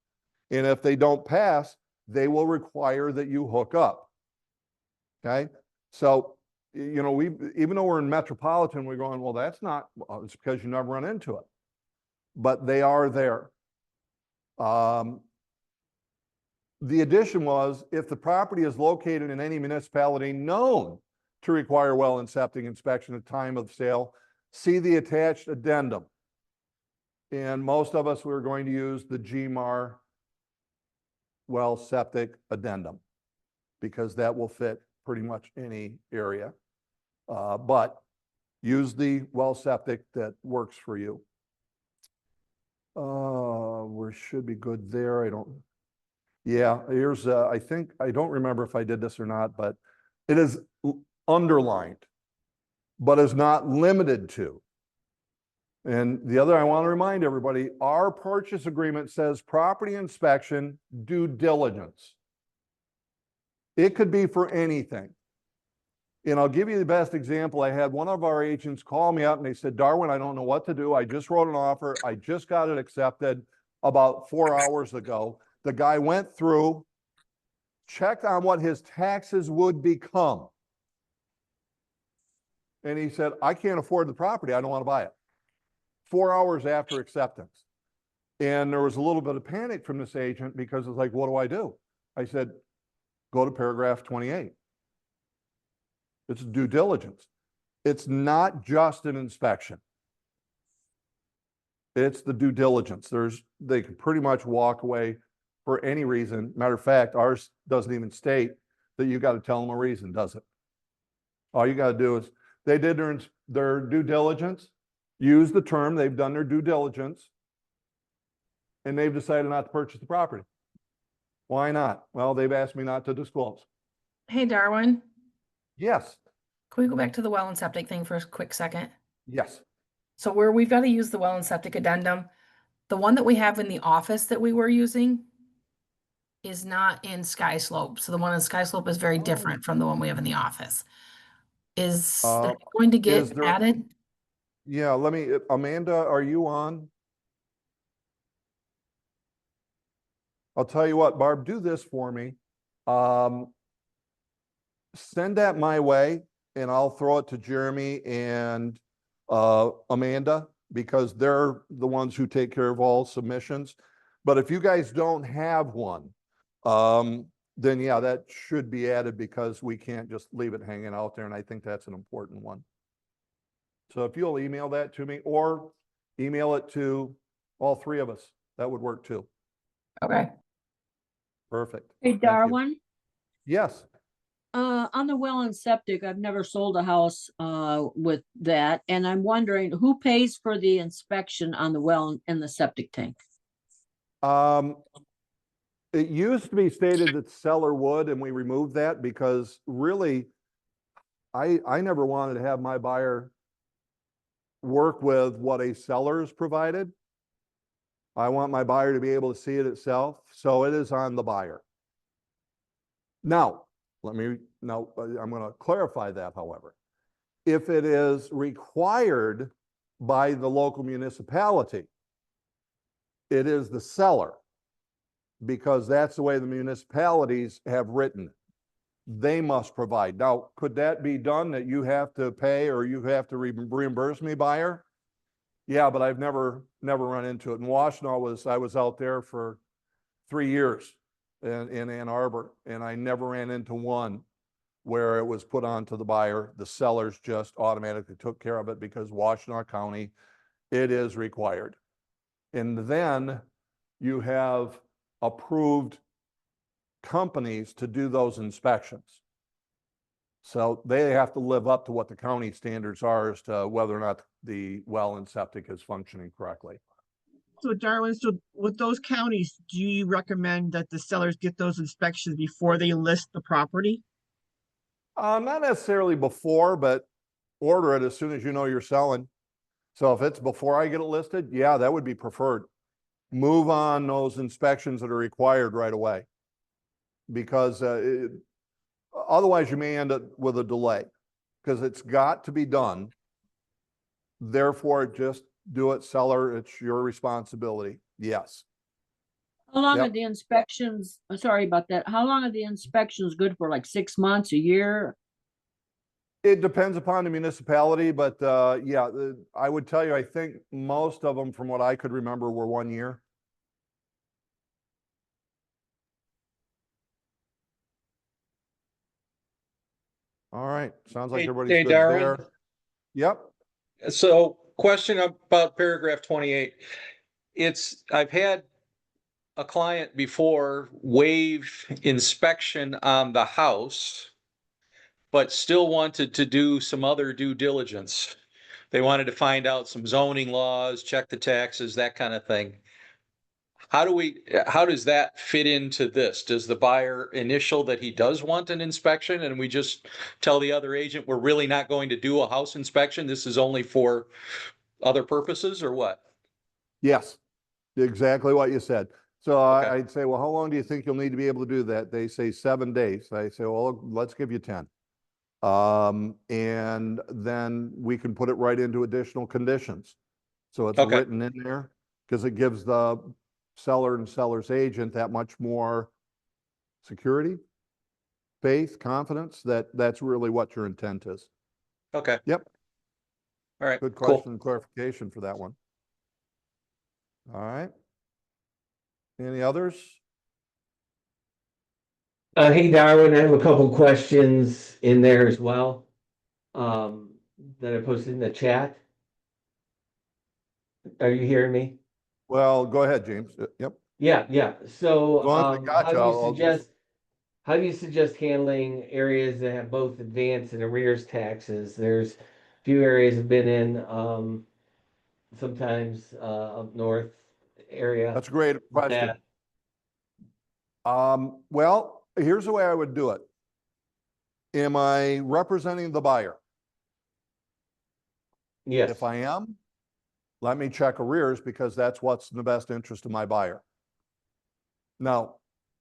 And if they don't pass, they will require that you hook up. Okay, so, you know, even though we're in metropolitan, we're going, well, that's not, it's because you never run into it. But they are there. The addition was, if the property is located in any municipality known to require well and septic inspection at the time of sale, see the attached addendum. And most of us, we're going to use the GMAR well septic addendum because that will fit pretty much any area. But use the well septic that works for you. We should be good there. Yeah, here's, I think, I don't remember if I did this or not, but it is underlined, but is not limited to. And the other, I want to remind everybody, our purchase agreement says property inspection due diligence. It could be for anything. And I'll give you the best example. I had one of our agents call me up and they said, Darwin, I don't know what to do. I just wrote an offer. I just got it accepted about 4 hours ago. The guy went through, checked on what his taxes would become. And he said, I can't afford the property. I don't want to buy it. 4 hours after acceptance. And there was a little bit of panic from this agent because it's like, what do I do? I said, go to paragraph 28. It's due diligence. It's not just an inspection. It's the due diligence. They can pretty much walk away for any reason. Matter of fact, ours doesn't even state that you got to tell them a reason, does it? All you got to do is they did their due diligence, use the term, they've done their due diligence, and they've decided not to purchase the property. Why not? Well, they've asked me not to disclose. Hey, Darwin, Yes, can we go back to the well and septic thing for a quick second? yes. So where we've got to use the well and septic addendum, the one that we have in the office that we were using is not in Sky Slope. So the one in Sky Slope is very different from the one we have in the office. Is that going to is get there- added? Yeah, let me, Amanda, are you on? I'll tell you what, Barb, do this for me. Send that my way and I'll throw it to Jeremy and Amanda, because they're the ones who take care of all submissions. But if you guys don't have one, then yeah, that should be added because we can't just leave it hanging out there. And I think that's an important one. So if you'll email that to me or email it to all three of us, that would work too. Okay. Perfect. Hey, Thank you. Darwin, Yes. on the well and septic, I've never sold a house with that, and I'm wondering who pays for the inspection on the well and the septic tank? It used to be stated that seller would, and we removed that because really, I never wanted to have my buyer work with what a seller has provided. I want my buyer to be able to see it itself, so it is on the buyer. Now, I'm going to clarify that, however. If it is required by the local municipality, it is the seller, because that's the way the municipalities have written it. They must provide. Now, could that be done that you have to pay or you have to reimburse me, buyer? Yeah, but I've never run into it. In Washtenaw, I was out there for 3 years in Ann Arbor, and I never ran into one where it was put on to the buyer. The sellers just automatically took care of it because Washtenaw County, it is required. And then you have approved companies to do those inspections. So they have to live up to what the county standards are as to whether or not the well and septic is functioning correctly. So Darwin, so with those counties, do you recommend that the sellers get those inspections before they list the property? Not necessarily before, but order it as soon as you know you're selling. So if it's before I get it listed, yeah, that would be preferred. Move on those inspections that are required right away. Because otherwise you may end up with a delay, because it's got to be done. Therefore, just do it, seller. It's your responsibility. Yes. How long Yep. are the inspections? Sorry about that. How long are the inspections good for? Like 6 months, a year? It depends upon the municipality, but yeah, I would tell you, I think most of them, from what I could remember, were 1 year. All right, sounds like Hey, everybody's good Darwin. there. Yep. So question about paragraph 28. I've had a client before waive inspection on the house, but still wanted to do some other due diligence. They wanted to find out some zoning laws, check the taxes, that kind of thing. How does that fit into this? Does the buyer initial that he does want an inspection and we just tell the other agent, we're really not going to do a house inspection? This is only for other purposes, or what? Yes, exactly what you said. So Okay. I'd say, well, how long do you think you'll need to be able to do that? They say 7 days. I say, well, let's give you 10. And then we can put it right into additional conditions. So it's Okay. written in there because it gives the seller and seller's agent that much more security, faith, confidence that that's really what your intent is. Okay. Yep. All right, Good cool. question and clarification for that one. All right. Any others? Hey, Darwin, I have a couple questions in there as well, that I posted in the chat. Are you hearing me? Well, go ahead, James. Yep. Yeah. So, As long as I got how you, do you I'll just- how do you suggest handling areas that have both advance and arrears taxes? There's a few areas I've been in, sometimes, up north area. That's a great question. that- Well, here's the way I would do it. Am I representing the buyer? Yes. If I am, let me check arrears because that's what's in the best interest of my buyer. Now,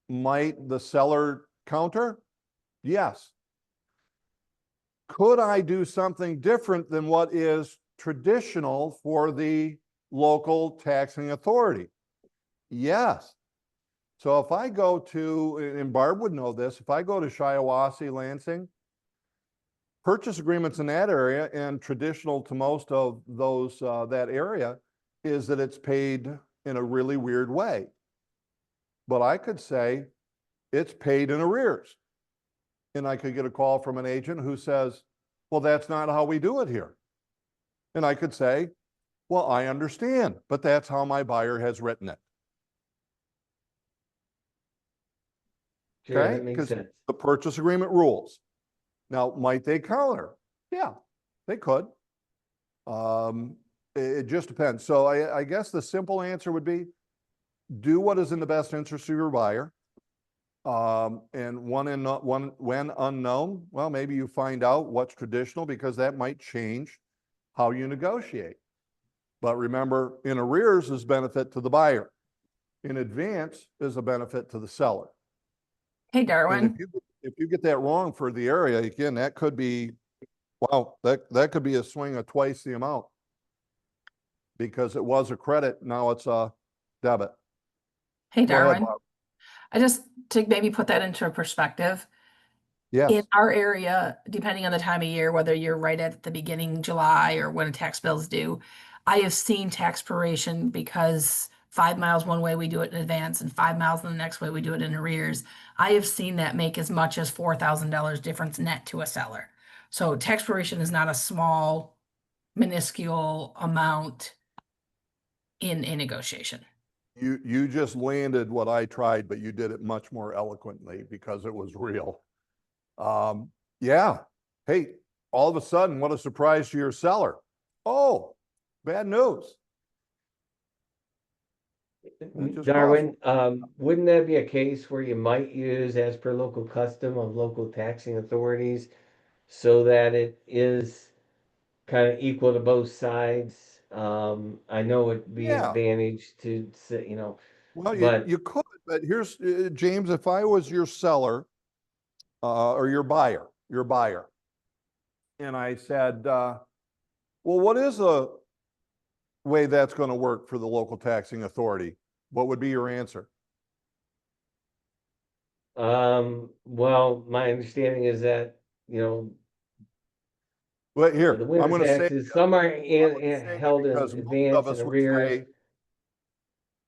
might the seller counter? Yes. Could I do something different than what is traditional for the local taxing authority? Yes. So if I go to, and Barb would know this, if I go to Shiawassee, Lansing, purchase agreements in that area and traditional to most of those, that area is that it's paid in a really weird way. But I could say it's paid in arrears. And I could get a call from an agent who says, well, that's not how we do it here. And I could say, well, I understand, but that's how my buyer has written it. Sure, Okay? that makes 'Cause sense. the purchase agreement rules. Now, might they counter? Yeah, they could. It just depends. So I guess the simple answer would be do what is in the best interest of your buyer. And when unknown, well, maybe you find out what's traditional because that might change how you negotiate. But remember, in arrears is benefit to the buyer. In advance is a benefit to the seller. Hey, And Darwin. if you get that wrong for the area, again, that could be, wow, that could be a swing of twice the amount. Because it was a credit, now it's a debit. Hey, Go ahead, Darwin. Bob. I just to maybe put that into perspective. In Yes, our area, depending on the time of year, whether you're right at the beginning July or when a tax bill's due, I have seen tax proration because 5 miles one way we do it in advance and 5 miles in the next way we do it in arrears. I have seen that make as much as $4,000 difference net to a seller. So tax proration is not a small, minuscule amount in a negotiation. you just landed what I tried, but you did it much more eloquently because it was real. Yeah. Hey, all of a sudden, what a surprise to your seller. Oh, bad news. That just Darwin, wouldn't that be a case where you might use as per local custom of local taxing authorities so that it is kind of equal to both sides? I know it'd be an Yeah. advantage to say, Well, but you could, but here's, James, if I was your seller, or your buyer, and I said, well, what is a way that's going to work for the local taxing authority? What would be your answer? well, my understanding is that, Well, here, the I'm winter going to say, taxes, some are held in because most advance of and us would arrears. say,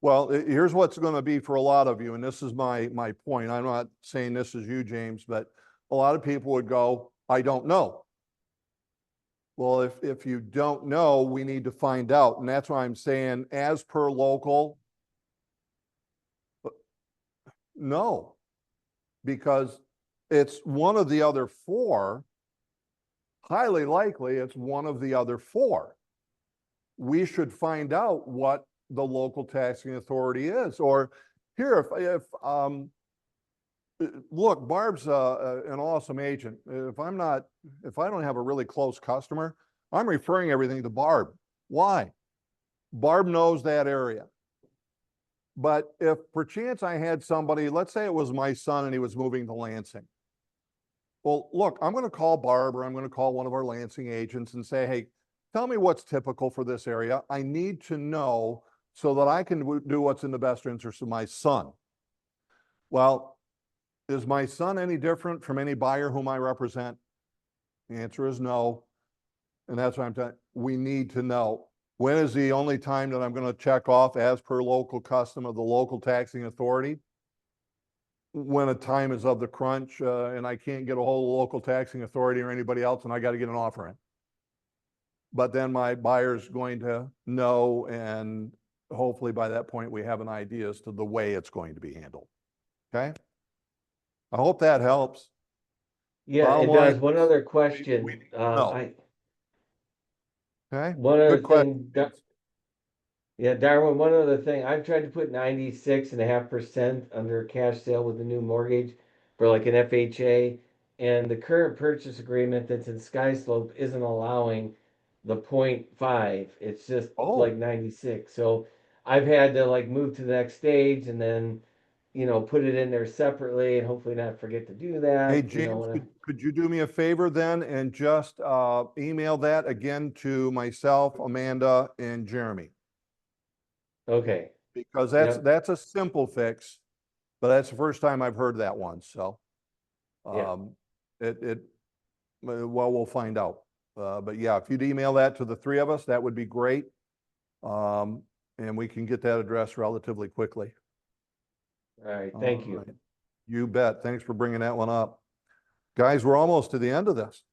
well, here's what's going to be for a lot of you, and this is my point. I'm not saying this is you, James, but a lot of people would go, I don't know. Well, if you don't know, we need to find out. And that's why I'm saying as per local, no, because it's one of the other four. Highly likely it's one of the other four. We should find out what the local taxing authority is. Or here, look, Barb's an awesome agent. If I don't have a really close customer, I'm referring everything to Barb. Why? Barb knows that area. But if perchance I had somebody, let's say it was my son and he was moving to Lansing. Well, look, I'm gonna call Barb or I'm gonna call one of our Lansing agents and say, hey, tell me what's typical for this area. I need to know so that I can do what's in the best interest of my son. Well, is my son any different from any buyer whom I represent? The answer is no. And that's what I'm telling, we need to know. When is the only time that I'm gonna check off as per local custom of the local taxing authority? When a time is of the crunch, and I can't get a hold of the local taxing authority or anybody else, and I gotta get an offer in. But then my buyer's going to know, and hopefully by that point, we have an idea as to the way it's going to be handled. Okay? I hope that helps. Yeah, it Bottom does. line, One other we question. need to know. Okay? One other Good question. thing, yeah, Darwin, one other thing, I've tried to put 96.5% under cash sale with the new mortgage for like an FHA. And the current purchase agreement that's in Sky Slope isn't allowing the 0.5. It's just like 96. So I've had to like move to the next stage and then, put it in there separately and hopefully not forget to do that. Hey, James, could you do me a favor then and just email that again to myself, Amanda, and Jeremy? Okay. Because Yep. that's a simple fix, but that's the first time I've heard that one, so. Yeah. Well, we'll find out. But yeah, if you'd email that to the three of us, that would be great. And we can get that addressed relatively quickly. All right, thank you. All right. You bet. Thanks for bringing that one up. Guys, we're almost to the end of this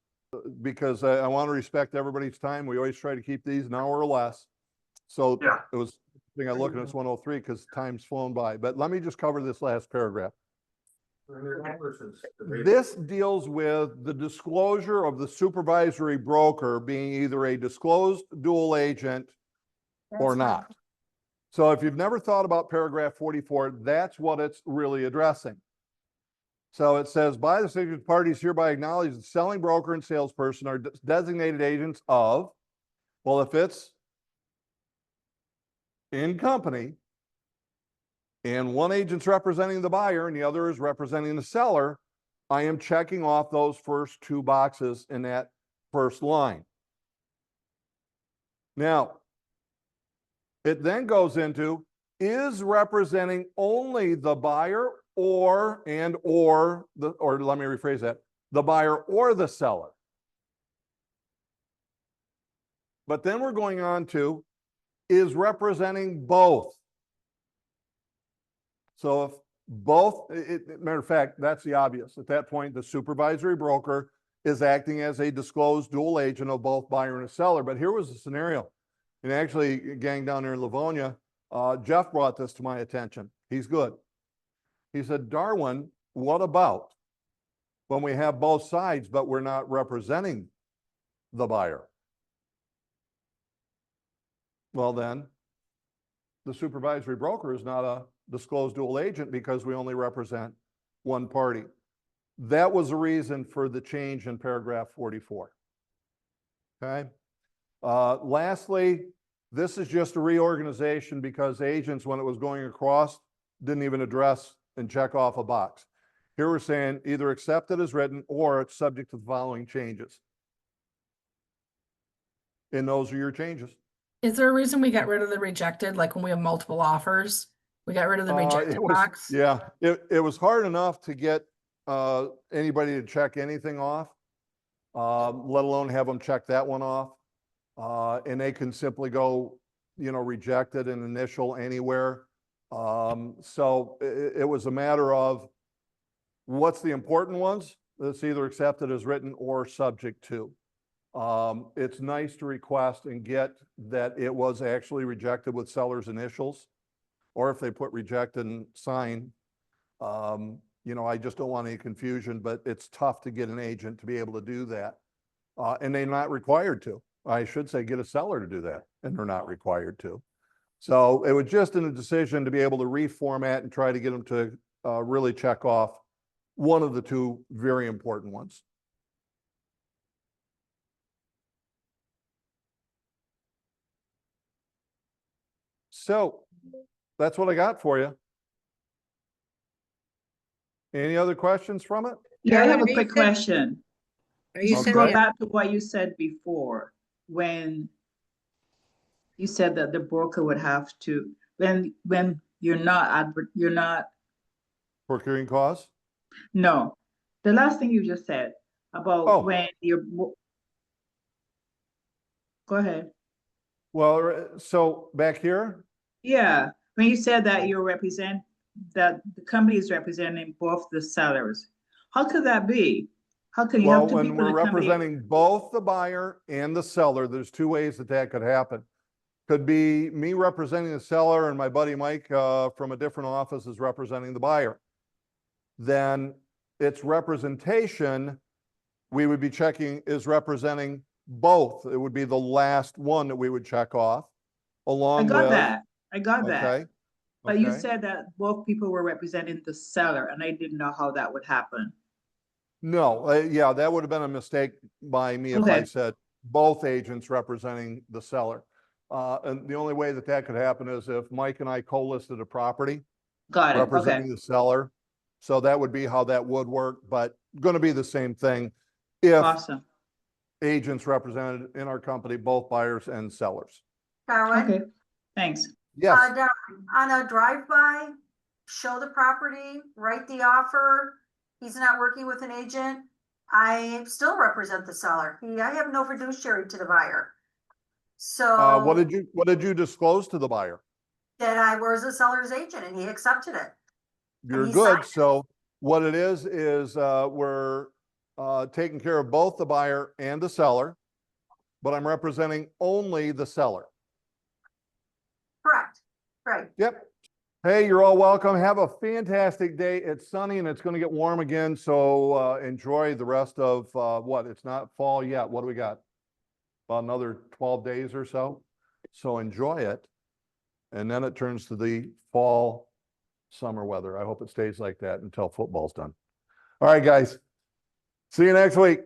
because I want to respect everybody's time. We always try to keep these an hour or less. So Yeah. it was, I think I look at it's 1:03 because time's flown by, but let me just cover this last paragraph. This deals with the disclosure of the supervisory broker being either a disclosed dual agent or not. So if you've never thought about paragraph 44, that's what it's really addressing. So it says, by the signature parties hereby acknowledge the selling broker and salesperson are designated agents of, well, if it's in company and one agent's representing the buyer and the other is representing the seller, I am checking off those first two boxes in that first line. Now, it then goes into, is representing only the buyer or let me rephrase that, the buyer or the seller. But then we're going on to, is representing both. So if both, matter of fact, that's the obvious. At that point, the supervisory broker is acting as a disclosed dual agent of both buyer and a seller. But here was the scenario. And actually, gang down there in Livonia, Jeff brought this to my attention. He's good. He said, Darwin, what about when we have both sides, but we're not representing the buyer? Well, then the supervisory broker is not a disclosed dual agent because we only represent one party. That was the reason for the change in paragraph 44. Okay. Lastly, this is just a reorganization because agents, when it was going across, didn't even address and check off a box. Here we're saying either accept it as written or it's subject to the following changes. And those are your changes. Is there a reason we got rid of the rejected, like when we have multiple offers? We got rid of the rejected box? Yeah, it was hard enough to get anybody to check anything off, let alone have them check that one off. And they can simply go, rejected and initial anywhere. So it was a matter of what's the important ones that's either accepted as written or subject to. It's nice to request and get that it was actually rejected with seller's initials, or if they put rejected and sign. I just don't want any confusion, but it's tough to get an agent to be able to do that. And they're not required to. I should say get a seller to do that, and they're not required to. So it was just in a decision to be able to reformat and try to get them to really check off one of the two very important ones. So that's what I got for you. Any other questions from it? Yeah, I have a Darwin, are you quick good? question. Are you Just Okay. go sending? back to what you said before, when you said that the broker would have to, when you're not, Procuring costs? no. The last thing you just said about Oh. when go ahead. Well, so back here, Yeah, when you said that that the company is representing both the sellers, how could that be? How can you well, have two when people in we're the company? representing both the buyer and the seller, there's two ways that that could happen. Could be me representing the seller and my buddy Mike from a different office is representing the buyer. Then its representation, we would be checking is representing both. It would be the last one that we would check off I along got with. that. I got that. Okay. But you Okay. said that both people were representing the seller, and I didn't know how that would happen. No, yeah, that would have been a mistake by me if I Okay. said both agents representing the seller. And the only way that that could happen is if Mike and I co-listed a property Got it. Okay. representing the seller. So that would be how that would work, but going to be the same thing if Awesome. agents represented in our company, both buyers and sellers. Darwin? Okay. Thanks. Yes, Darwin, on a drive-by, show the property, write the offer. He's not working with an agent. I still represent the seller. I have no fiduciary to the buyer. So. what did you disclose to the buyer? That I was a seller's agent and he accepted it. You're he good. signed it. So what it is we're taking care of both the buyer and the seller, but I'm representing only the seller. Correct, right. Yep. Hey, you're all welcome. Have a fantastic day. It's sunny and it's going to get warm again. So enjoy the rest of what? It's not fall yet. What do we got? About another 12 days or so. So enjoy it. And then it turns to the fall, summer weather. I hope it stays like that until football's done. All right, guys. See you next week.